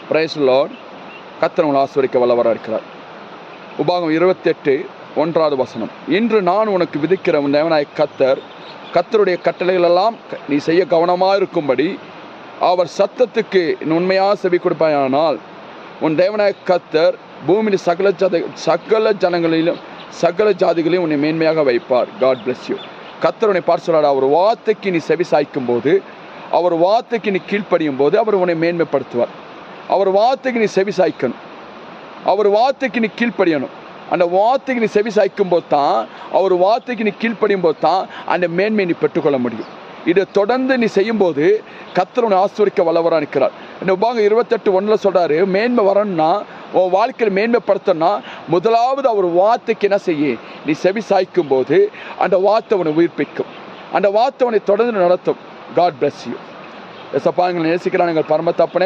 Price Lord. கர்த்தர் உங்களை ஆசீர்வதிக்க வல்லவராக இருக்கிறார். உபாகம் 28:1 வசனம். இன்று நான் உனக்கு விதிக்கிற உன் தேவனாய கர்த்தருடைய கட்டளைகளெல்லாம் நீ செய்ய கவனமாக இருக்கும்படி அவர் சத்தத்துக்கு உண்மையாக செவி கொடுப்பாயானால் உன் தேவனாய கர்த்தர் பூமியின் சகல ஜனங்களிலும் சகல ஜாதிகளையும் உன்னை மேன்மையாக வைப்பார். God bless you. கர்த்தர் உன்னை பார்த்து சொல்றார், அவர் வார்த்தைக்கு நீ செவி சாய்க்கும் போது, அவர் வார்த்தைக்கு நீ கீழ்ப்படியும் போது அவர் உன்னை மேன்மைப்படுத்துவார். அவர் வார்த்தைக்கு நீ செவி சாய்க்கணும், அவர் வார்த்தைக்கு நீ கீழ்ப்படியணும். அந்த வார்த்தைக்கு நீ செவி சாய்க்கும் போது தான், அவர் வார்த்தைக்கு நீ கீழ்ப்படியும் போது தான் அந்த மேன்மையை நீ பெற்றுக்கொள்ள முடியும். இதை தொடர்ந்து நீ செய்யும்போது கர்த்தர் உன்னை ஆசீர்வதிக்க வல்லவராக இருக்கிறார். இந்த உபாகம் 28:1 சொல்றாரு, மேன்மை வரணும்னா, உன் வாழ்க்கையில் மேன்மைப்படுத்தணும்னா முதலாவது அவர் வார்த்தைக்கு என்ன செய்ய, நீ செவி சாய்க்கும் போது அந்த வார்த்தை உன்னை உயிர்ப்பிக்கும், அந்த வார்த்தை உன்னை தொடர்ந்து நடத்தும். God bless you. எசப்பா, எங்களை நேசிக்கிறான் எங்கள் பரம தப்பனே.